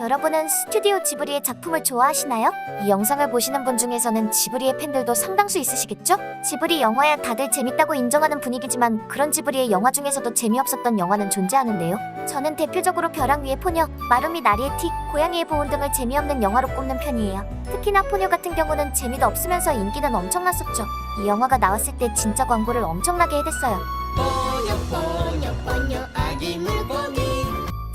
여러분은 스튜디오 지브리의 작품을 좋아하시나요? 이 영상을 보시는 분 중에서는 지브리의 팬들도 상당수 있으시겠죠? 지브리 영화야 다들 재밌다고 인정하는 분위기지만 그런 지브리의 영화 중에서도 재미없었던 영화는 존재하는데요. 저는 대표적으로 벼랑 위의 포녀, 마루미 나리에티, 고양이의 보온 등을 재미없는 영화로 꼽는 편이에요. 특히나 포녀 같은 경우는 재미도 없으면서 인기는 엄청났었죠. 이 영화가 나왔을 때 진짜 광고를 엄청나게 해댔어요. 포녀 아기 물고기.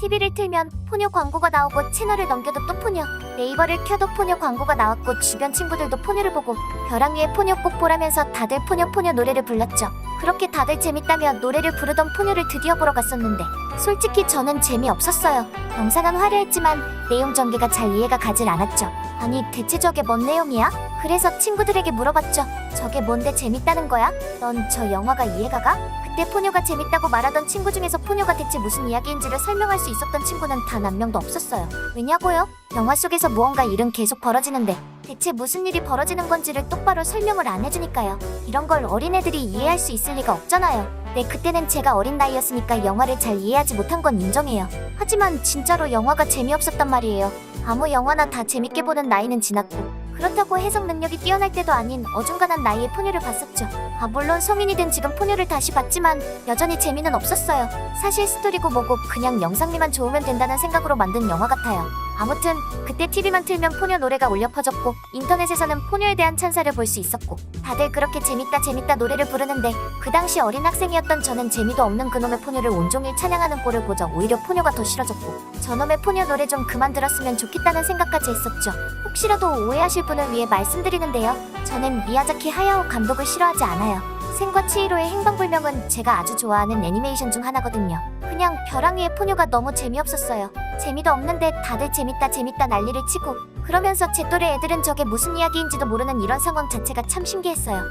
TV를 틀면 포녀 광고가 나오고 채널을 넘겨도 또 포녀, 네이버를 켜도 포녀 광고가 나왔고 주변 친구들도 포녀를 보고 벼랑 위에 포녀 꼭 보라면서 다들 포녀 노래를 불렀죠. 그렇게 다들 재밌다며 노래를 부르던 포녀를 드디어 보러 갔었는데 솔직히 저는 재미없었어요. 영상은 화려했지만 내용 전개가 잘 이해가 가질 않았죠. 아니 대체 저게 뭔 내용이야? 그래서 친구들에게 물어봤죠. 저게 뭔데 재밌다는 거야? 넌 저 영화가 이해가 가? 그때 포녀가 재밌다고 말하던 친구 중에서 포녀가 대체 무슨 이야기인지를 설명할 수 있었던 친구는 단 한 명도 없었어요. 왜냐고요? 영화 속에서 무언가 일은 계속 벌어지는데 대체 무슨 일이 벌어지는 건지를 똑바로 설명을 안 해주니까요. 이런 걸 어린애들이 이해할 수 있을 리가 없잖아요. 네, 그때는 제가 어린 나이였으니까 영화를 잘 이해하지 못한 건 인정해요. 하지만 진짜로 영화가 재미없었단 말이에요. 아무 영화나 다 재밌게 보는 나이는 지났고 그렇다고 해석 능력이 뛰어날 때도 아닌 어중간한 나이에 포녀를 봤었죠. 물론 성인이 된 지금 포녀를 다시 봤지만 여전히 재미는 없었어요. 사실 스토리고 뭐고 그냥 영상미만 좋으면 된다는 생각으로 만든 영화 같아요. 아무튼 그때 TV만 틀면 포녀 노래가 울려 퍼졌고 인터넷에서는 포녀에 대한 찬사를 볼 수 있었고 다들 그렇게 재밌다 노래를 부르는데 그 당시 어린 학생이었던 저는 재미도 없는 그놈의 포녀를 온종일 찬양하는 꼴을 보자 오히려 포녀가 더 싫어졌고 저놈의 포녀 노래 좀 그만 들었으면 좋겠다는 생각까지 했었죠. 혹시라도 오해하실 분을 위해 말씀드리는데요. 저는 미야자키 하야오 감독을 싫어하지 않아요. 생과 치히로의 행방불명은 제가 아주 좋아하는 애니메이션 중 하나거든요. 그냥 벼랑 위의 포녀가 너무 재미없었어요. 재미도 없는데 다들 재밌다 난리를 치고 그러면서 제 또래 애들은 저게 무슨 이야기인지도 모르는 이런 상황 자체가 참 신기했어요.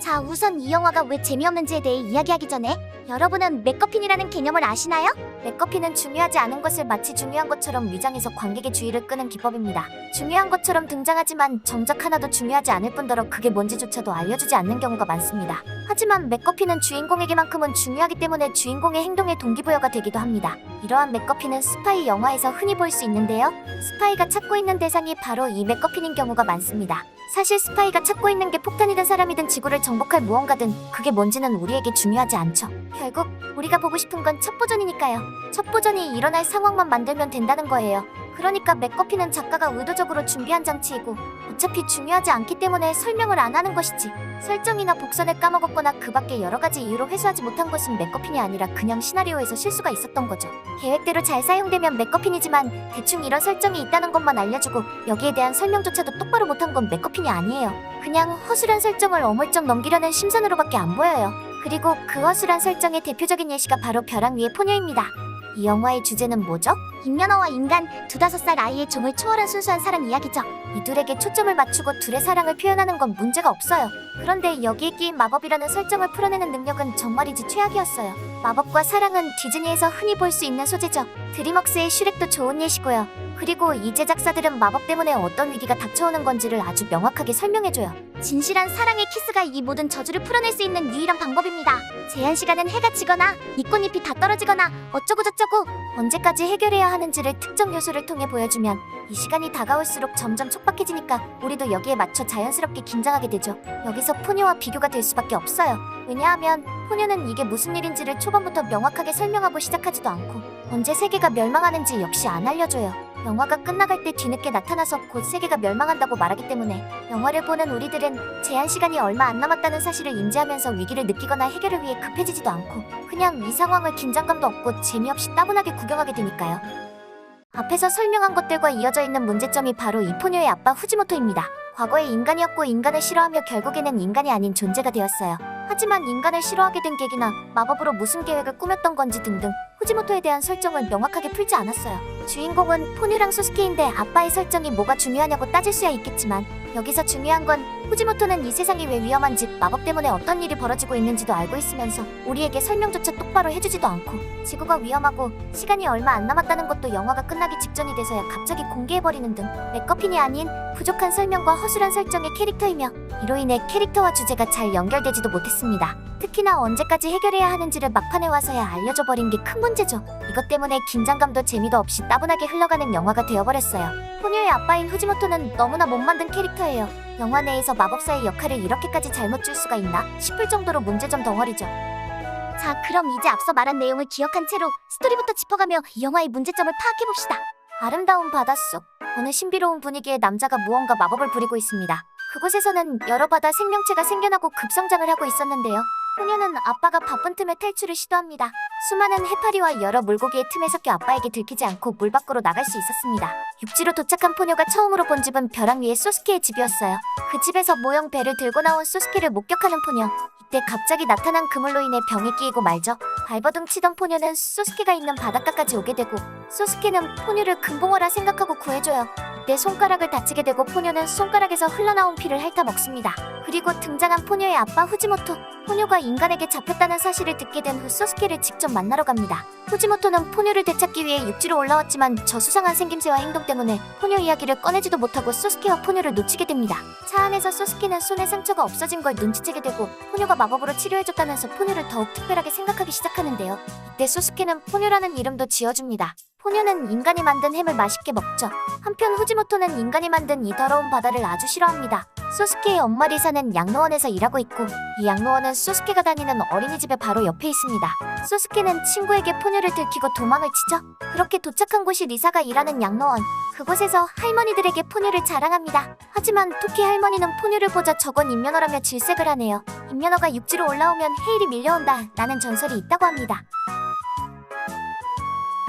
자, 우선 이 영화가 왜 재미없는지에 대해 이야기하기 전에 여러분은 맥거핀이라는 개념을 아시나요? 맥거핀은 중요하지 않은 것을 마치 중요한 것처럼 위장해서 관객의 주의를 끄는 기법입니다. 중요한 것처럼 등장하지만 정작 하나도 중요하지 않을 뿐더러 그게 뭔지조차도 알려주지 않는 경우가 많습니다. 하지만 맥거핀은 주인공에게만큼은 중요하기 때문에 주인공의 행동에 동기부여가 되기도 합니다. 이러한 맥거핀은 스파이 영화에서 흔히 볼 수 있는데요. 스파이가 찾고 있는 대상이 바로 이 맥거핀인 경우가 많습니다. 사실 스파이가 찾고 있는 게 폭탄이든 사람이든 지구를 정복할 무언가든 그게 뭔지는 우리에게 중요하지 않죠. 결국 우리가 보고 싶은 건 첩보전이니까요. 첩보전이 일어날 상황만 만들면 된다는 거예요. 그러니까 맥거핀은 작가가 의도적으로 준비한 장치이고 어차피 중요하지 않기 때문에 설명을 안 하는 것이지 설정이나 복선을 까먹었거나 그 밖에 여러 가지 이유로 회수하지 못한 것은 맥거핀이 아니라 그냥 시나리오에서 실수가 있었던 거죠. 계획대로 잘 사용되면 맥거핀이지만 대충 이런 설정이 있다는 것만 알려주고 여기에 대한 설명조차도 똑바로 못한 건 맥거핀이 아니에요. 그냥 허술한 설정을 어물쩍 넘기려는 심산으로밖에 안 보여요. 그리고 그 허술한 설정의 대표적인 예시가 바로 벼랑 위의 포녀입니다. 이 영화의 주제는 뭐죠? 인면허와 인간, 2~5살 아이의 종을 초월한 순수한 사랑 이야기죠. 이 둘에게 초점을 맞추고 둘의 사랑을 표현하는 건 문제가 없어요. 그런데 여기에 끼인 마법이라는 설정을 풀어내는 능력은 정말이지 최악이었어요. 마법과 사랑은 디즈니에서 흔히 볼 수 있는 소재죠. 드림웍스의 슈렉도 좋은 예시고요. 그리고 이 제작사들은 마법 때문에 어떤 위기가 닥쳐오는 건지를 아주 명확하게 설명해줘요. 진실한 사랑의 키스가 이 모든 저주를 풀어낼 수 있는 유일한 방법입니다. 제한 시간은 해가 지거나 잎꽃잎이 다 떨어지거나 어쩌고저쩌고 언제까지 해결해야 하는지를 특정 요소를 통해 보여주면 이 시간이 다가올수록 점점 촉박해지니까 우리도 여기에 맞춰 자연스럽게 긴장하게 되죠. 여기서 포녀와 비교가 될 수밖에 없어요. 왜냐하면 포녀는 이게 무슨 일인지를 초반부터 명확하게 설명하고 시작하지도 않고 언제 세계가 멸망하는지 역시 안 알려줘요. 영화가 끝나갈 때 뒤늦게 나타나서 곧 세계가 멸망한다고 말하기 때문에 영화를 보는 우리들은 제한 시간이 얼마 안 남았다는 사실을 인지하면서 위기를 느끼거나 해결을 위해 급해지지도 않고 그냥 이 상황을 긴장감도 없고 재미없이 따분하게 구경하게 되니까요. 앞에서 설명한 것들과 이어져 있는 문제점이 바로 이 포녀의 아빠 후지모토입니다. 과거에 인간이었고 인간을 싫어하며 결국에는 인간이 아닌 존재가 되었어요. 하지만 인간을 싫어하게 된 계기나 마법으로 무슨 계획을 꾸몄던 건지 등등 후지모토에 대한 설정을 명확하게 풀지 않았어요. 주인공은 포뉴랑 소스케인데 아빠의 설정이 뭐가 중요하냐고 따질 수야 있겠지만 여기서 중요한 건 후지모토는 이 세상이 왜 위험한지 마법 때문에 어떤 일이 벌어지고 있는지도 알고 있으면서 우리에게 설명조차 똑바로 해주지도 않고 지구가 위험하고 시간이 얼마 안 남았다는 것도 영화가 끝나기 직전이 돼서야 갑자기 공개해버리는 등 맥거핀이 아닌 부족한 설명과 허술한 설정의 캐릭터이며 이로 인해 캐릭터와 주제가 잘 연결되지도 못했습니다. 특히나 언제까지 해결해야 하는지를 막판에 와서야 알려줘버린 게 큰 문제죠. 이것 때문에 긴장감도 재미도 없이 따분하게 흘러가는 영화가 되어버렸어요. 포뇨의 아빠인 후지모토는 너무나 못 만든 캐릭터예요. 영화 내에서 마법사의 역할을 이렇게까지 잘못 줄 수가 있나 싶을 정도로 문제점 덩어리죠. 자, 그럼 이제 앞서 말한 내용을 기억한 채로 스토리부터 짚어가며 이 영화의 문제점을 파악해봅시다. 아름다운 바닷속, 어느 신비로운 분위기의 남자가 무언가 마법을 부리고 있습니다. 그곳에서는 여러 바다 생명체가 생겨나고 급성장을 하고 있었는데요. 포뇨는 아빠가 바쁜 틈에 탈출을 시도합니다. 수많은 해파리와 여러 물고기의 틈에 섞여 아빠에게 들키지 않고 물 밖으로 나갈 수 있었습니다. 육지로 도착한 포뇨가 처음으로 본 집은 벼랑 위의 소스케의 집이었어요. 그 집에서 모형 배를 들고 나온 소스케를 목격하는 포뇨. 이때 갑자기 나타난 그물로 인해 병에 끼이고 말죠. 발버둥 치던 포뇨는 소스케가 있는 바닷가까지 오게 되고 소스케는 포뇨를 금붕어라 생각하고 구해줘요. 이때 손가락을 다치게 되고 포뇨는 손가락에서 흘러나온 피를 핥아 먹습니다. 그리고 등장한 포뇨의 아빠 후지모토. 포뇨가 인간에게 잡혔다는 사실을 듣게 된 후 소스케를 직접 만나러 갑니다. 후지모토는 포뇨를 되찾기 위해 육지로 올라왔지만 저 수상한 생김새와 행동 때문에 포뇨 이야기를 꺼내지도 못하고 소스케와 포뇨를 놓치게 됩니다. 차 안에서 소스케는 손에 상처가 없어진 걸 눈치채게 되고 포뇨가 마법으로 치료해줬다면서 포뇨를 더욱 특별하게 생각하기 시작하는데요. 이때 소스케는 포뇨라는 이름도 지어줍니다. 포뇨는 인간이 만든 햄을 맛있게 먹죠. 한편 후지모토는 인간이 만든 이 더러운 바다를 아주 싫어합니다. 소스케의 엄마 리사는 양로원에서 일하고 있고 이 양로원은 소스케가 다니는 어린이집의 바로 옆에 있습니다. 소스케는 친구에게 포뇨를 들키고 도망을 치죠. 그렇게 도착한 곳이 리사가 일하는 양로원. 그곳에서 할머니들에게 포뇨를 자랑합니다. 하지만 토키 할머니는 포뇨를 보자 저건 인면허라며 질색을 하네요. 인면허가 육지로 올라오면 해일이 밀려온다 라는 전설이 있다고 합니다.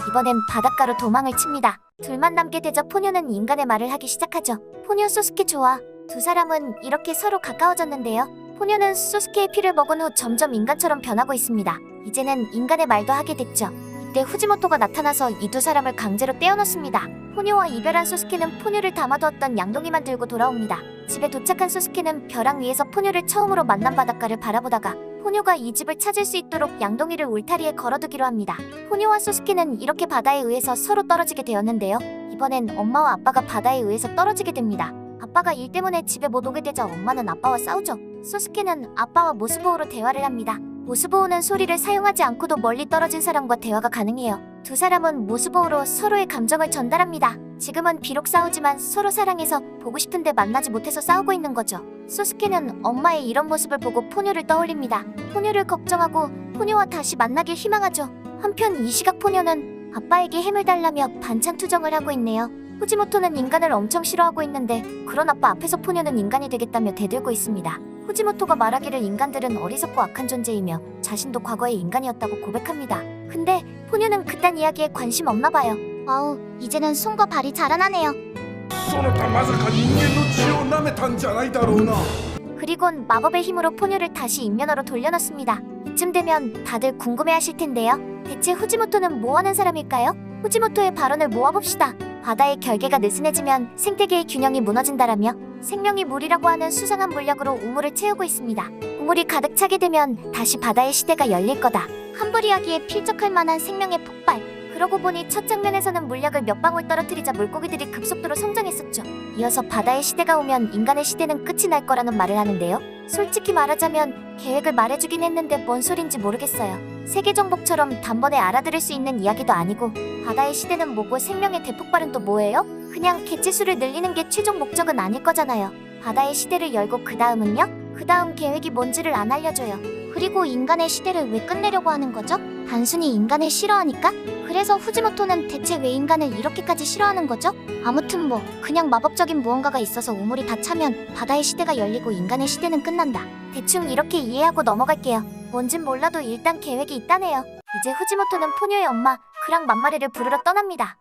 이번엔 바닷가로 도망을 칩니다. 둘만 남게 되자 포뇨는 인간의 말을 하기 시작하죠. 포뇨 소스케 좋아. 두 사람은 이렇게 서로 가까워졌는데요. 포뇨는 소스케의 피를 먹은 후 점점 인간처럼 변하고 있습니다. 이제는 인간의 말도 하게 됐죠. 이때 후지모토가 나타나서 이 두 사람을 강제로 떼어놓습니다. 포뇨와 이별한 소스케는 포뇨를 담아두었던 양동이만 들고 돌아옵니다. 집에 도착한 소스케는 벼랑 위에서 포뇨를 처음으로 만난 바닷가를 바라보다가 포뇨가 이 집을 찾을 수 있도록 양동이를 울타리에 걸어두기로 합니다. 포뇨와 소스케는 이렇게 바다에 의해서 서로 떨어지게 되었는데요. 이번엔 엄마와 아빠가 바다에 의해서 떨어지게 됩니다. 아빠가 일 때문에 집에 못 오게 되자 엄마는 아빠와 싸우죠. 소스케는 아빠와 모스보호로 대화를 합니다. 모스보호는 소리를 사용하지 않고도 멀리 떨어진 사람과 대화가 가능해요. 두 사람은 모스보호로 서로의 감정을 전달합니다. 지금은 비록 싸우지만 서로 사랑해서 보고 싶은데 만나지 못해서 싸우고 있는 거죠. 소스케는 엄마의 이런 모습을 보고 포뇨를 떠올립니다. 포뇨를 걱정하고 포뇨와 다시 만나길 희망하죠. 한편 이 시각 포뇨는 아빠에게 햄을 달라며 반찬 투정을 하고 있네요. 후지모토는 인간을 엄청 싫어하고 있는데 그런 아빠 앞에서 포뇨는 인간이 되겠다며 대들고 있습니다. 후지모토가 말하기를 인간들은 어리석고 악한 존재이며 자신도 과거의 인간이었다고 고백합니다. 근데 포뇨는 그딴 이야기에 관심 없나 봐요. 아우, 이제는 손과 발이 자라나네요. そなたまさか人間の血を舐めたんじゃないだろうな。 그리곤 마법의 힘으로 포뇨를 다시 인면허로 돌려놓습니다. 이쯤 되면 다들 궁금해하실 텐데요. 대체 후지모토는 뭐하는 사람일까요? 후지모토의 발언을 모아봅시다. 바다의 결계가 느슨해지면 생태계의 균형이 무너진다라며 생명이 물이라고 하는 수상한 물약으로 우물을 채우고 있습니다. 우물이 가득 차게 되면 다시 바다의 시대가 열릴 거다. 한벌 이야기에 필적할 만한 생명의 폭발. 그러고 보니 첫 장면에서는 물약을 몇 방울 떨어뜨리자 물고기들이 급속도로 성장했었죠. 이어서 바다의 시대가 오면 인간의 시대는 끝이 날 거라는 말을 하는데요. 솔직히 말하자면 계획을 말해주긴 했는데 뭔 소린지 모르겠어요. 세계정복처럼 단번에 알아들을 수 있는 이야기도 아니고 바다의 시대는 뭐고 생명의 대폭발은 또 뭐예요? 그냥 개체수를 늘리는 게 최종 목적은 아닐 거잖아요. 바다의 시대를 열고 그 다음은요? 그 다음 계획이 뭔지를 안 알려줘요. 그리고 인간의 시대를 왜 끝내려고 하는 거죠? 단순히 인간을 싫어하니까? 그래서 후지모토는 대체 왜 인간을 이렇게까지 싫어하는 거죠? 아무튼 뭐 그냥 마법적인 무언가가 있어서 우물이 다 차면 바다의 시대가 열리고 인간의 시대는 끝난다. 대충 이렇게 이해하고 넘어갈게요. 뭔진 몰라도 일단 계획이 있다네요. 이제 후지모토는 포뇨의 엄마 크랑 맘마레를 부르러 떠납니다.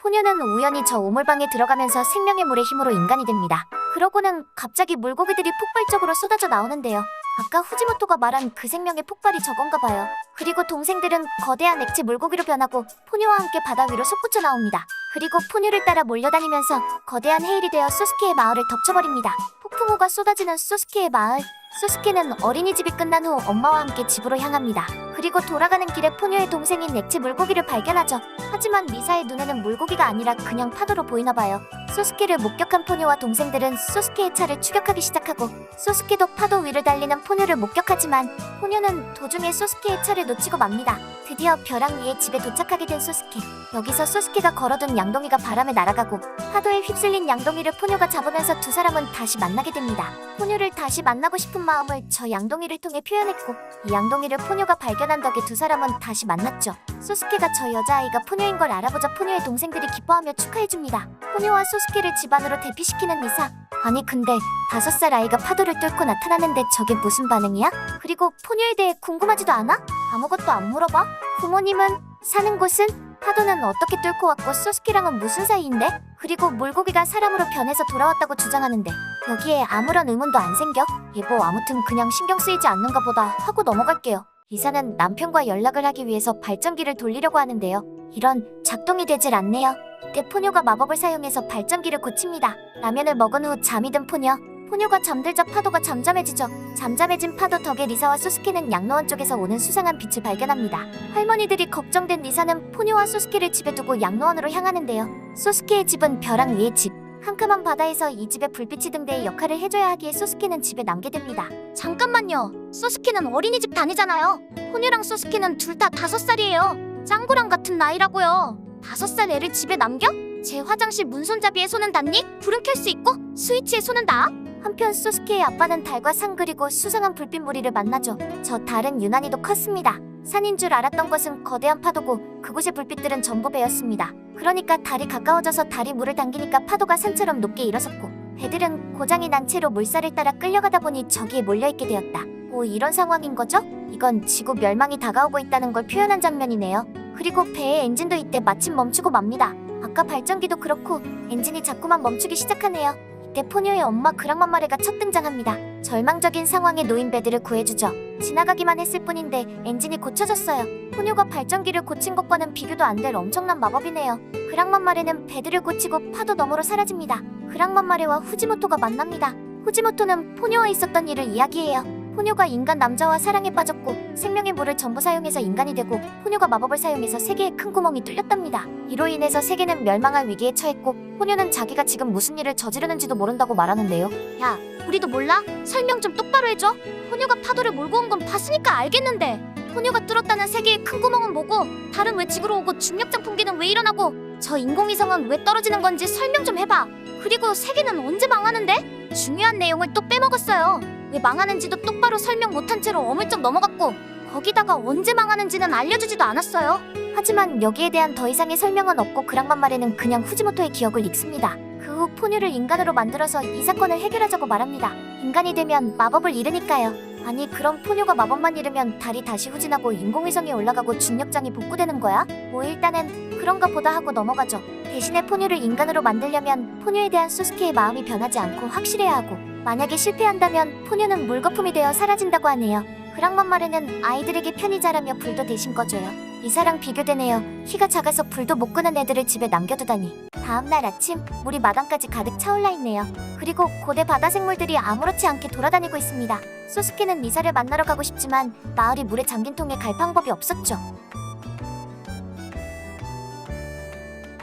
포뇨는 우연히 저 우물방에 들어가면서 생명의 물의 힘으로 인간이 됩니다. 그러고는 갑자기 물고기들이 폭발적으로 쏟아져 나오는데요. 아까 후지모토가 말한 그 생명의 폭발이 저건가 봐요. 그리고 동생들은 거대한 액체 물고기로 변하고 포뇨와 함께 바다 위로 솟구쳐 나옵니다. 그리고 포뇨를 따라 몰려다니면서 거대한 해일이 되어 소스케의 마을을 덮쳐버립니다. 풍우가 쏟아지는 소스케의 마을. 소스케는 어린이집이 끝난 후 엄마와 함께 집으로 향합니다. 그리고 돌아가는 길에 포뇨의 동생인 렉치 물고기를 발견하죠. 하지만 미사의 눈에는 물고기가 아니라 그냥 파도로 보이나 봐요. 소스케를 목격한 포뇨와 동생들은 소스케의 차를 추격하기 시작하고 소스케도 파도 위를 달리는 포뇨를 목격하지만 포뇨는 도중에 소스케의 차를 놓치고 맙니다. 드디어 벼랑 위에 집에 도착하게 된 소스케. 여기서 소스케가 걸어둔 양동이가 바람에 날아가고 파도에 휩쓸린 양동이를 포뇨가 잡으면서 두 사람은 다시 만나게 됩니다. 포뇨를 다시 만나고 싶은 마음을 저 양동이를 통해 표현했고 이 양동이를 포뇨가 발견한 덕에 두 사람은 다시 만났죠. 소스케가 저 여자아이가 포뇨인 걸 알아보자 포뇨의 동생들이 기뻐하며 축하해줍니다. 포뇨와 소스케를 집 안으로 대피시키는 미사. 아니 근데 5살 아이가 파도를 뚫고 나타나는데 저게 무슨 반응이야? 그리고 포뇨에 대해 궁금하지도 않아? 아무것도 안 물어봐? 부모님은? 사는 곳은? 파도는 어떻게 뚫고 왔고 소스케랑은 무슨 사이인데? 그리고 물고기가 사람으로 변해서 돌아왔다고 주장하는데 여기에 아무런 의문도 안 생겨? 뭐 아무튼 그냥 신경 쓰이지 않는가 보다 하고 넘어갈게요. 이사는 남편과 연락을 하기 위해서 발전기를 돌리려고 하는데요. 이런 작동이 되질 않네요. 이때 포뇨가 마법을 사용해서 발전기를 고칩니다. 라면을 먹은 후 잠이 든 포뇨. 포뇨가 잠들자 파도가 잠잠해지죠. 잠잠해진 파도 덕에 리사와 소스케는 양로원 쪽에서 오는 수상한 빛을 발견합니다. 할머니들이 걱정된 리사는 포뇨와 소스케를 집에 두고 양로원으로 향하는데요. 소스케의 집은 벼랑 위의 집. 캄캄한 바다에서 이 집에 불빛이 등대의 역할을 해줘야 하기에 소스케는 집에 남게 됩니다. 잠깐만요. 소스케는 어린이집 다니잖아요. 포뇨랑 소스케는 둘 다 5살이에요. 짱구랑 같은 나이라고요. 5살 애를 집에 남겨? 제 화장실 문손잡이에 손은 닿니? 불은 켤 수 있고 스위치에 손은 닿아? 한편 소스케의 아빠는 달과 산 그리고 수상한 불빛 무리를 만나죠. 저 달은 유난히도 컸습니다. 산인 줄 알았던 것은 거대한 파도고 그곳의 불빛들은 전부 배였습니다. 그러니까 달이 가까워져서 달이 물을 당기니까 파도가 산처럼 높게 일어섰고 배들은 고장이 난 채로 물살을 따라 끌려가다 보니 저기에 몰려있게 되었다. 뭐 이런 상황인 거죠? 이건 지구 멸망이 다가오고 있다는 걸 표현한 장면이네요. 그리고 배의 엔진도 이때 마침 멈추고 맙니다. 아까 발전기도 그렇고 엔진이 자꾸만 멈추기 시작하네요. 이때 포뇨의 엄마 그랑맘마레가 첫 등장합니다. 절망적인 상황에 놓인 배들을 구해주죠. 지나가기만 했을 뿐인데 엔진이 고쳐졌어요. 포뇨가 발전기를 고친 것과는 비교도 안 될 엄청난 마법이네요. 그랑맘마레는 배들을 고치고 파도 너머로 사라집니다. 그랑맘마레와 후지모토가 만납니다. 후지모토는 포뇨와 있었던 일을 이야기해요. 포뇨가 인간 남자와 사랑에 빠졌고 생명의 물을 전부 사용해서 인간이 되고 포뇨가 마법을 사용해서 세계에 큰 구멍이 뚫렸답니다. 이로 인해서 세계는 멸망할 위기에 처했고 포뇨는 자기가 지금 무슨 일을 저지르는지도 모른다고 말하는데요. 야, 우리도 몰라? 설명 좀 똑바로 해줘. 포뇨가 파도를 몰고 온 건 봤으니까 알겠는데 포뇨가 뚫었다는 세계의 큰 구멍은 뭐고 달은 왜 지구로 오고 중력장 풍기는 왜 일어나고 저 인공위성은 왜 떨어지는 건지 설명 좀 해봐. 그리고 세계는 언제 망하는데? 중요한 내용을 또 빼먹었어요. 왜 망하는지도 똑바로 설명 못한 채로 어물쩍 넘어갔고 거기다가 언제 망하는지는 알려주지도 않았어요. 하지만 여기에 대한 더 이상의 설명은 없고 그랑맘마레는 그냥 후지모토의 기억을 읽습니다. 그 후 포뇨를 인간으로 만들어서 이 사건을 해결하자고 말합니다. 인간이 되면 마법을 잃으니까요. 아니 그럼 포뇨가 마법만 잃으면 달이 다시 후진하고 인공위성이 올라가고 중력장이 복구되는 거야? 뭐 일단은 그런가 보다 하고 넘어가죠. 대신에 포뇨를 인간으로 만들려면 포뇨에 대한 소스케의 마음이 변하지 않고 확실해야 하고 만약에 실패한다면 포뇨는 물거품이 되어 사라진다고 하네요. 그랑맘마레는 아이들에게 편히 자라며 불도 대신 꺼줘요. 이사랑 비교되네요. 키가 작아서 불도 못 끄는 애들을 집에 남겨두다니. 다음날 아침 물이 마당까지 가득 차올라 있네요. 그리고 고대 바다 생물들이 아무렇지 않게 돌아다니고 있습니다. 소스케는 리사를 만나러 가고 싶지만 마을이 물에 잠긴 통에 갈 방법이 없었죠.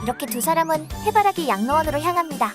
이렇게 두 사람은 해바라기 양로원으로 향합니다.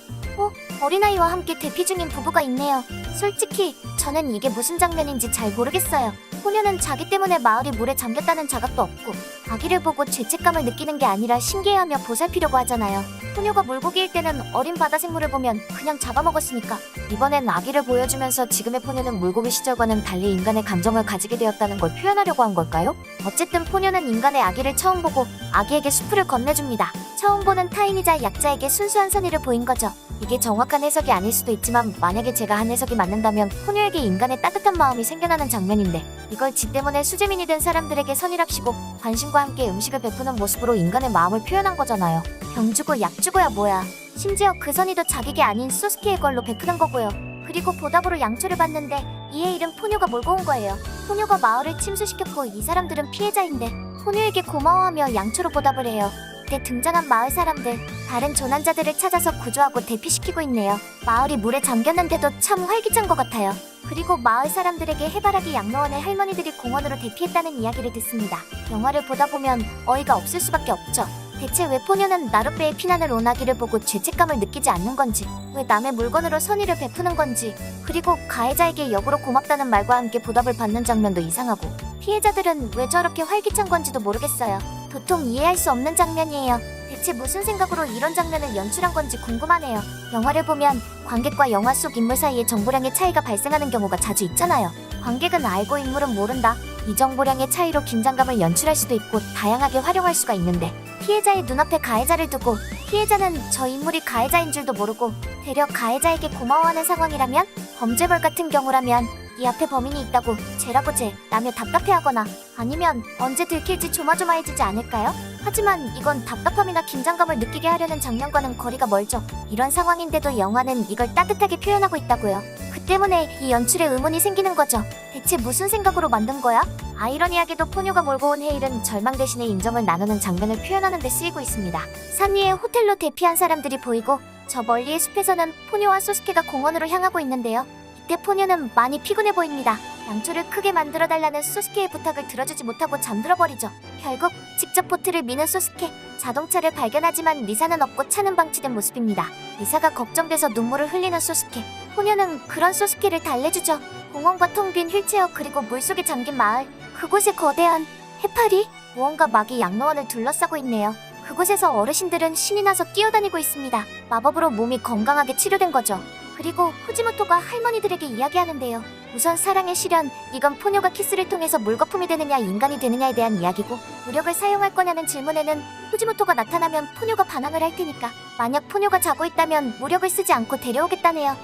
어린아이와 함께 대피 중인 부부가 있네요. 솔직히 저는 이게 무슨 장면인지 잘 모르겠어요. 포뇨는 자기 때문에 마을이 물에 잠겼다는 자각도 없고 아기를 보고 죄책감을 느끼는 게 아니라 신기해하며 보살피려고 하잖아요. 포뇨가 물고기일 때는 어린 바다 생물을 보면 그냥 잡아먹었으니까 이번엔 아기를 보여주면서 지금의 포뇨는 물고기 시절과는 달리 인간의 감정을 가지게 되었다는 걸 표현하려고 한 걸까요? 어쨌든 포뇨는 인간의 아기를 처음 보고 아기에게 수프를 건네줍니다. 처음 보는 타인이자 약자에게 순수한 선의를 보인 거죠. 이게 정확한 해석이 아닐 수도 있지만 만약에 제가 한 해석이 맞는다면 포뇨에게 인간의 따뜻한 마음이 생겨나는 장면인데 이걸 지 때문에 수재민이 된 사람들에게 선의랍시고 관심과 함께 음식을 베푸는 모습으로 인간의 마음을 표현한 거잖아요. 병 주고 약 주고야 뭐야. 심지어 그 선의도 자기게 아닌 소스케의 걸로 베푸는 거고요. 그리고 보답으로 양초를 받는데 이에 이른 포뇨가 몰고 온 거예요. 포뇨가 마을을 침수시켰고 이 사람들은 피해자인데 포뇨에게 고마워하며 양초로 보답을 해요. 이때 등장한 마을 사람들, 다른 조난자들을 찾아서 구조하고 대피시키고 있네요. 마을이 물에 잠겼는데도 참 활기찬 것 같아요. 그리고 마을 사람들에게 해바라기 양로원의 할머니들이 공원으로 대피했다는 이야기를 듣습니다. 영화를 보다 보면 어이가 없을 수밖에 없죠. 대체 왜 포녀는 나룻배의 피난을 오나기를 보고 죄책감을 느끼지 않는 건지, 왜 남의 물건으로 선의를 베푸는 건지, 그리고 가해자에게 역으로 고맙다는 말과 함께 보답을 받는 장면도 이상하고, 피해자들은 왜 저렇게 활기찬 건지도 모르겠어요. 도통 이해할 수 없는 장면이에요. 대체 무슨 생각으로 이런 장면을 연출한 건지 궁금하네요. 영화를 보면 관객과 영화 속 인물 사이에 정보량의 차이가 발생하는 경우가 자주 있잖아요. 관객은 알고 인물은 모른다. 이 정보량의 차이로 긴장감을 연출할 수도 있고 다양하게 활용할 수가 있는데, 피해자의 눈앞에 가해자를 두고 피해자는 저 인물이 가해자인 줄도 모르고 되려 가해자에게 고마워하는 상황이라면, 범죄벌 같은 경우라면 이 앞에 범인이 있다고 쟤라고 쟤 라며 답답해하거나 아니면 언제 들킬지 조마조마해지지 않을까요? 하지만 이건 답답함이나 긴장감을 느끼게 하려는 장면과는 거리가 멀죠. 이런 상황인데도 영화는 이걸 따뜻하게 표현하고 있다고요. 그 때문에 이 연출에 의문이 생기는 거죠. 대체 무슨 생각으로 만든 거야? 아이러니하게도 포뇨가 몰고 온 헤일은 절망 대신에 인정을 나누는 장면을 표현하는 데 쓰이고 있습니다. 산 위에 호텔로 대피한 사람들이 보이고 저 멀리의 숲에서는 포뇨와 소스케가 공원으로 향하고 있는데요. 이때 포뇨는 많이 피곤해 보입니다. 양초를 크게 만들어달라는 소스케의 부탁을 들어주지 못하고 잠들어버리죠. 결국 직접 보트를 미는 소스케, 자동차를 발견하지만 리사는 없고 차는 방치된 모습입니다. 리사가 걱정돼서 눈물을 흘리는 소스케, 포뇨는 그런 소스케를 달래주죠. 공원과 텅 빈 휠체어, 그리고 물속에 잠긴 마을, 그곳에 거대한 해파리, 무언가 막이 양로원을 둘러싸고 있네요. 그곳에서 어르신들은 신이 나서 뛰어다니고 있습니다. 마법으로 몸이 건강하게 치료된 거죠. 그리고 후지모토가 할머니들에게 이야기하는데요. 우선 사랑의 시련, 이건 포뇨가 키스를 통해서 물거품이 되느냐 인간이 되느냐에 대한 이야기고, 무력을 사용할 거냐는 질문에는 후지모토가 나타나면 포뇨가 반항을 할 테니까 만약 포뇨가 자고 있다면 무력을 쓰지 않고 데려오겠다네요.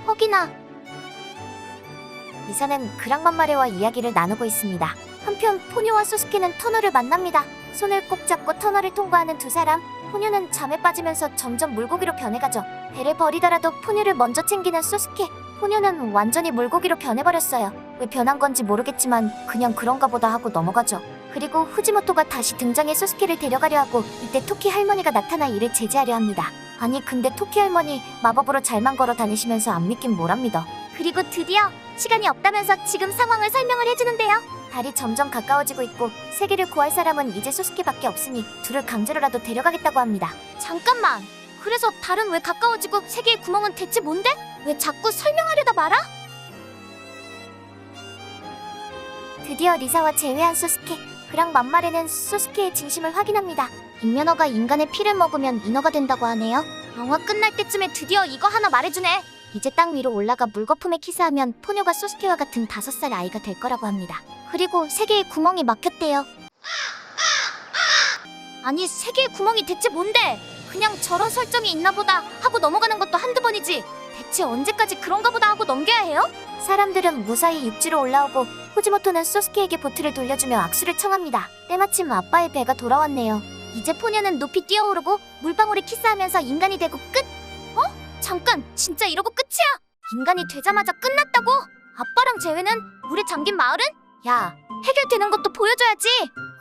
허기나 리사는 그랑맘마레와 이야기를 나누고 있습니다. 한편 포뇨와 소스케는 터널을 만납니다. 손을 꼭 잡고 터널을 통과하는 두 사람. 포뇨는 잠에 빠지면서 점점 물고기로 변해가죠. 배를 버리더라도 포뇨를 먼저 챙기는 소스케. 포뇨는 완전히 물고기로 변해버렸어요. 왜 변한 건지 모르겠지만 그냥 그런가 보다 하고 넘어가죠. 그리고 후지모토가 다시 등장해 소스케를 데려가려 하고, 이때 토키 할머니가 나타나 이를 제지하려 합니다. 아니 근데 토키 할머니 마법으로 잘만 걸어 다니시면서 안 믿긴 뭘 합니다. 그리고 드디어 시간이 없다면서 지금 상황을 설명을 해주는데요. 달이 점점 가까워지고 있고 세계를 구할 사람은 이제 소스케밖에 없으니 둘을 강제로라도 데려가겠다고 합니다. 잠깐만! 그래서 달은 왜 가까워지고 세계의 구멍은 대체 뭔데? 왜 자꾸 설명하려다 말아? 드디어 리사와 재회한 소스케. 그랑 맘마레는 소스케의 진심을 확인합니다. 인면허가 인간의 피를 먹으면 인어가 된다고 하네요. 영화 끝날 때쯤에 드디어 이거 하나 말해주네. 이제 땅 위로 올라가 물거품에 키스하면 포뇨가 소스케와 같은 5살 아이가 될 거라고 합니다. 그리고 세계의 구멍이 막혔대요. 아니 세계의 구멍이 대체 뭔데? 그냥 저런 설정이 있나 보다 하고 넘어가는 것도 한두 번이지 대체 언제까지 그런가 보다 하고 넘겨야 해요? 사람들은 무사히 육지로 올라오고 후지모토는 소스케에게 보트를 돌려주며 악수를 청합니다. 때마침 아빠의 배가 돌아왔네요. 이제 포녀는 높이 뛰어오르고 물방울에 키스하면서 인간이 되고 끝? 어? 잠깐, 진짜 이러고 끝이야? 인간이 되자마자 끝났다고? 아빠랑 재회는? 물에 잠긴 마을은? 야, 해결되는 것도 보여줘야지.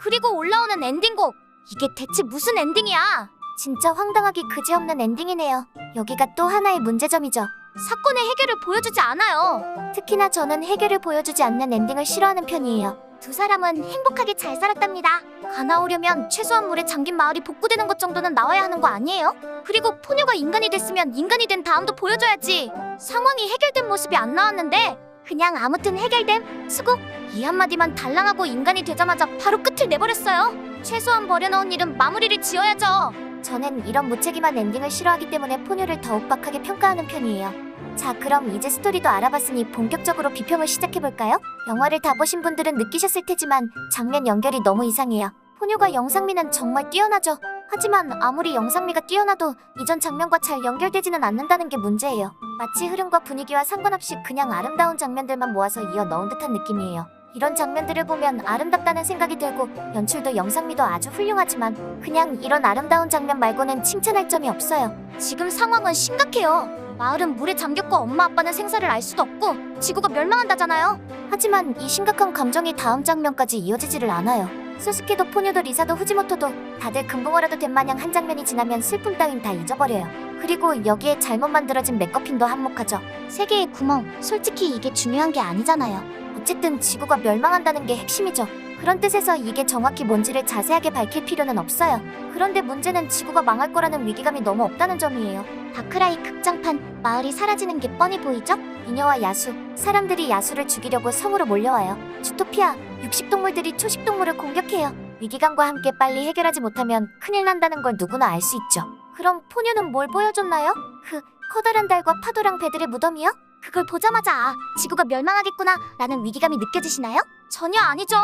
그리고 올라오는 엔딩곡, 이게 대체 무슨 엔딩이야? 진짜 황당하기 그지없는 엔딩이네요. 여기가 또 하나의 문제점이죠. 사건의 해결을 보여주지 않아요. 특히나 저는 해결을 보여주지 않는 엔딩을 싫어하는 편이에요. 두 사람은 행복하게 잘 살았답니다. 가나오려면 최소한 물에 잠긴 마을이 복구되는 것 정도는 나와야 하는 거 아니에요? 그리고 포뇨가 인간이 됐으면 인간이 된 다음도 보여줘야지. 상황이 해결된 모습이 안 나왔는데 그냥 아무튼 해결됨, 수고, 이 한마디만 달랑하고 인간이 되자마자 바로 끝을 내버렸어요. 최소한 버려놓은 일은 마무리를 지어야죠. 저는 이런 무책임한 엔딩을 싫어하기 때문에 포뇨를 더욱 박하게 평가하는 편이에요. 자, 그럼 이제 스토리도 알아봤으니 본격적으로 비평을 시작해볼까요? 영화를 다 보신 분들은 느끼셨을 테지만 장면 연결이 너무 이상해요. 포뇨가 영상미는 정말 뛰어나죠. 하지만 아무리 영상미가 뛰어나도 이전 장면과 잘 연결되지는 않는다는 게 문제예요. 마치 흐름과 분위기와 상관없이 그냥 아름다운 장면들만 모아서 이어 넣은 듯한 느낌이에요. 이런 장면들을 보면 아름답다는 생각이 들고 연출도 영상미도 아주 훌륭하지만 그냥 이런 아름다운 장면 말고는 칭찬할 점이 없어요. 지금 상황은 심각해요. 마을은 물에 잠겼고 엄마 아빠는 생사를 알 수도 없고 지구가 멸망한다잖아요. 하지만 이 심각한 감정이 다음 장면까지 이어지지를 않아요. 소스케도 포뇨도 리사도 후지모토도 다들 금붕어라도 된 마냥 한 장면이 지나면 슬픔 따윈 다 잊어버려요. 그리고 여기에 잘못 만들어진 맥거핀도 한몫하죠. 세계의 구멍, 솔직히 이게 중요한 게 아니잖아요. 어쨌든 지구가 멸망한다는 게 핵심이죠. 그런 뜻에서 이게 정확히 뭔지를 자세하게 밝힐 필요는 없어요. 그런데 문제는 지구가 망할 거라는 위기감이 너무 없다는 점이에요. 다크라이 극장판, 마을이 사라지는 게 뻔히 보이죠? 미녀와 야수, 사람들이 야수를 죽이려고 성으로 몰려와요. 주토피아, 육식동물들이 초식동물을 공격해요. 위기감과 함께 빨리 해결하지 못하면 큰일 난다는 걸 누구나 알 수 있죠. 그럼 포뇨는 뭘 보여줬나요? 커다란 달과 파도랑 배들의 무덤이요? 그걸 보자마자 아, 지구가 멸망하겠구나 라는 위기감이 느껴지시나요? 전혀 아니죠.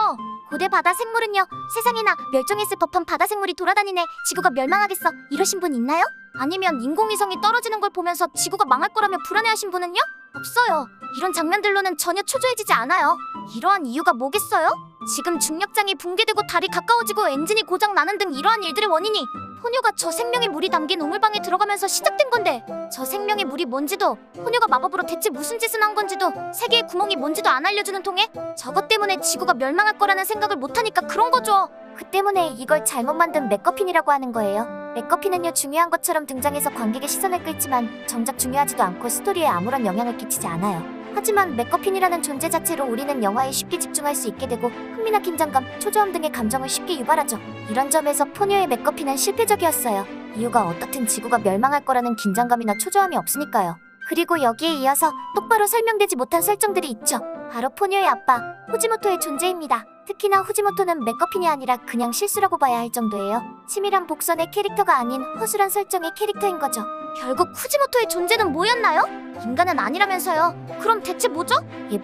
고대 바다 생물은요, 세상에나 멸종했을 법한 바다 생물이 돌아다니네, 지구가 멸망하겠어 이러신 분 있나요? 아니면 인공위성이 떨어지는 걸 보면서 지구가 망할 거라며 불안해하신 분은요? 없어요. 이런 장면들로는 전혀 초조해지지 않아요. 이러한 이유가 뭐겠어요? 지금 중력장이 붕괴되고 달이 가까워지고 엔진이 고장 나는 등 이러한 일들의 원인이 포뇨가 저 생명의 물이 담긴 우물방에 들어가면서 시작된 건데, 저 생명의 물이 뭔지도 포뇨가 마법으로 대체 무슨 짓을 한 건지도 세계의 구멍이 뭔지도 안 알려주는 통에 저것 때문에 지구가 멸망할 거라는 생각을 못하니까 그런 거죠. 그 때문에 이걸 잘못 만든 맥거핀이라고 하는 거예요. 맥거핀은요, 중요한 것처럼 등장해서 관객의 시선을 끌지만 정작 중요하지도 않고 스토리에 아무런 영향을 끼치지 않아요. 하지만 맥거핀이라는 존재 자체로 우리는 영화에 쉽게 집중할 수 있게 되고 흥미나 긴장감, 초조함 등의 감정을 쉽게 유발하죠. 이런 점에서 포뇨의 맥거핀은 실패적이었어요. 이유가 어떻든 지구가 멸망할 거라는 긴장감이나 초조함이 없으니까요. 그리고 여기에 이어서 똑바로 설명되지 못한 설정들이 있죠. 바로 포뇨의 아빠, 후지모토의 존재입니다. 특히나 후지모토는 맥거핀이 아니라 그냥 실수라고 봐야 할 정도예요. 치밀한 복선의 캐릭터가 아닌 허술한 설정의 캐릭터인 거죠. 결국 후지모토의 존재는 뭐였나요? 인간은 아니라면서요. 그럼 대체 뭐죠?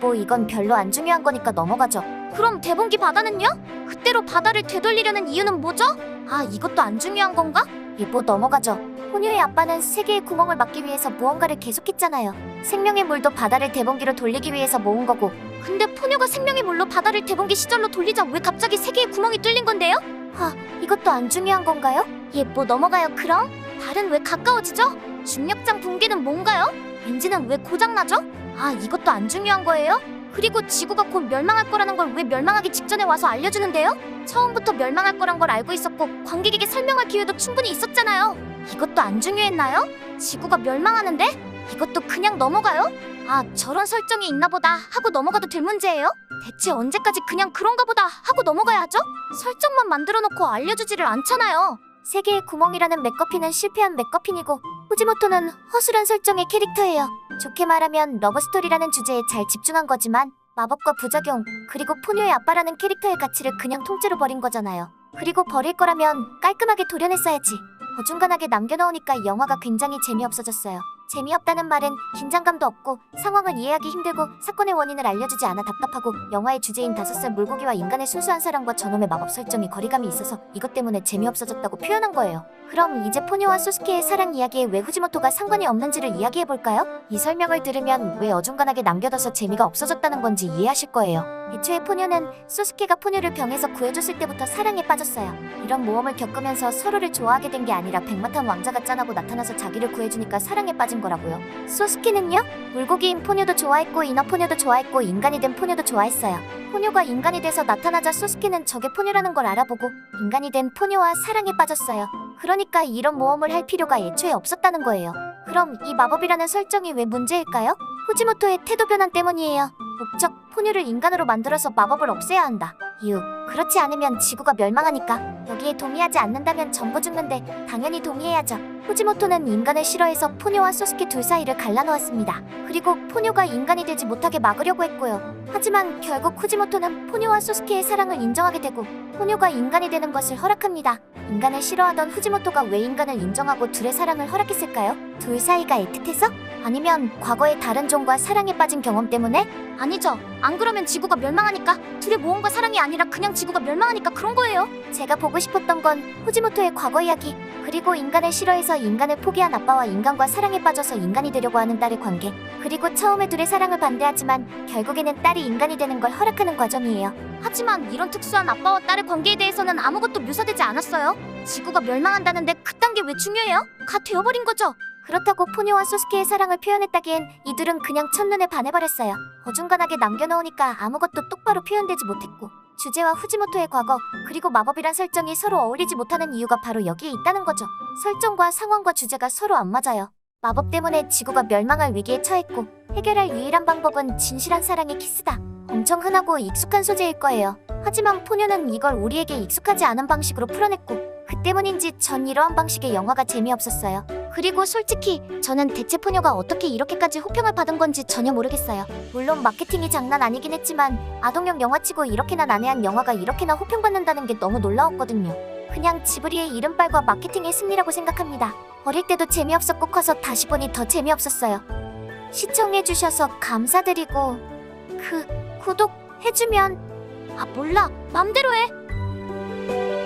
뭐 이건 별로 안 중요한 거니까 넘어가죠. 그럼 대봉기 바다는요? 그때로 바다를 되돌리려는 이유는 뭐죠? 아, 이것도 안 중요한 건가? 뭐 넘어가죠. 포뇨의 아빠는 세계의 구멍을 막기 위해서 무언가를 계속했잖아요. 생명의 물도 바다를 대봉기로 돌리기 위해서 모은 거고. 근데 포뇨가 생명의 물로 바다를 대봉기 시절로 돌리자 왜 갑자기 세계의 구멍이 뚫린 건데요? 이것도 안 중요한 건가요? 뭐 넘어가요. 그럼 달은 왜 가까워지죠? 중력장 붕괴는 뭔가요? 엔진은 왜 고장나죠? 이것도 안 중요한 거예요? 그리고 지구가 곧 멸망할 거라는 걸 왜 멸망하기 직전에 와서 알려주는데요? 처음부터 멸망할 거란 걸 알고 있었고 관객에게 설명할 기회도 충분히 있었잖아요. 이것도 안 중요했나요? 지구가 멸망하는데? 이것도 그냥 넘어가요? 저런 설정이 있나 보다 하고 넘어가도 될 문제예요? 대체 언제까지 그냥 그런가 보다 하고 넘어가야 하죠? 설정만 만들어 놓고 알려주지를 않잖아요. 세계의 구멍이라는 맥거핀은 실패한 맥거핀이고 후지모토는 허술한 설정의 캐릭터예요. 좋게 말하면 러브스토리라는 주제에 잘 집중한 거지만 마법과 부작용, 그리고 포뇨의 아빠라는 캐릭터의 가치를 그냥 통째로 버린 거잖아요. 그리고 버릴 거라면 깔끔하게 도려냈어야지. 어중간하게 남겨놓으니까 영화가 굉장히 재미없어졌어요. 재미없다는 말은 긴장감도 없고 상황을 이해하기 힘들고 사건의 원인을 알려주지 않아 답답하고 영화의 주제인 5살 물고기와 인간의 순수한 사랑과 저놈의 마법 설정이 거리감이 있어서 이것 때문에 재미없어졌다고 표현한 거예요. 그럼 이제 포뇨와 소스케의 사랑 이야기에 왜 후지모토가 상관이 없는지를 이야기해볼까요? 이 설명을 들으면 왜 어중간하게 남겨둬서 재미가 없어졌다는 건지 이해하실 거예요. 애초에 포뇨는 소스케가 포뇨를 병에서 구해줬을 때부터 사랑에 빠졌어요. 이런 모험을 겪으면서 서로를 좋아하게 된 게 아니라 백마탄 왕자가 짠하고 나타나서 자기를 구해주니까 사랑에 빠진 거라고요. 소스케는요? 물고기인 포뇨도 좋아했고 인어 포뇨도 좋아했고 인간이 된 포뇨도 좋아했어요. 포뇨가 인간이 돼서 나타나자 소스케는 저게 포뇨라는 걸 알아보고 인간이 된 포뇨와 사랑에 빠졌어요. 그러니까 이런 모험을 할 필요가 애초에 없었다는 거예요. 그럼 이 마법이라는 설정이 왜 문제일까요? 후지모토의 태도 변환 때문이에요. 목적, 포뇨를 인간으로 만들어서 마법을 없애야 한다. 이유, 그렇지 않으면 지구가 멸망하니까. 여기에 동의하지 않는다면 전부 죽는데 당연히 동의해야죠. 후지모토는 인간을 싫어해서 포뇨와 소스케 둘 사이를 갈라놓았습니다. 그리고 포뇨가 인간이 되지 못하게 막으려고 했고요. 하지만 결국 후지모토는 포뇨와 소스케의 사랑을 인정하게 되고 포뇨가 인간이 되는 것을 허락합니다. 인간을 싫어하던 후지모토가 왜 인간을 인정하고 둘의 사랑을 허락했을까요? 둘 사이가 애틋해서? 아니면 과거의 다른 종과 사랑에 빠진 경험 때문에? 아니죠. 안 그러면 지구가 멸망하니까. 둘의 모험과 사랑이 아니라 그냥 지구가 멸망하니까 그런 거예요. 제가 보고 싶었던 건 후지모토의 과거 이야기, 그리고 인간을 싫어해서 인간을 포기한 아빠와 인간과 사랑에 빠져서 인간이 되려고 하는 딸의 관계, 그리고 처음에 둘의 사랑을 반대하지만 결국에는 딸이 인간이 되는 걸 허락하는 과정이에요. 하지만 이런 특수한 아빠와 딸의 관계에 대해서는 아무것도 묘사되지 않았어요. 지구가 멸망한다는데 그딴 게 왜 중요해요? 가 되어버린 거죠. 그렇다고 포뇨와 소스케의 사랑을 표현했다기엔 이들은 그냥 첫눈에 반해버렸어요. 어중간하게 남겨놓으니까 아무것도 똑바로 표현되지 못했고 주제와 후지모토의 과거, 그리고 마법이란 설정이 서로 어울리지 못하는 이유가 바로 여기에 있다는 거죠. 설정과 상황과 주제가 서로 안 맞아요. 마법 때문에 지구가 멸망할 위기에 처했고 해결할 유일한 방법은 진실한 사랑의 키스다. 엄청 흔하고 익숙한 소재일 거예요. 하지만 포녀는 이걸 우리에게 익숙하지 않은 방식으로 풀어냈고 그 때문인지 전 이러한 방식의 영화가 재미없었어요. 그리고 솔직히 저는 대체 포녀가 어떻게 이렇게까지 호평을 받은 건지 전혀 모르겠어요. 물론 마케팅이 장난 아니긴 했지만 아동용 영화치고 이렇게나 난해한 영화가 이렇게나 호평받는다는 게 너무 놀라웠거든요. 그냥 지브리의 이름빨과 마케팅의 승리라고 생각합니다. 어릴 때도 재미없었고 커서 다시 보니 더 재미없었어요. 시청해주셔서 감사드리고 구독해주면 몰라 맘대로 해.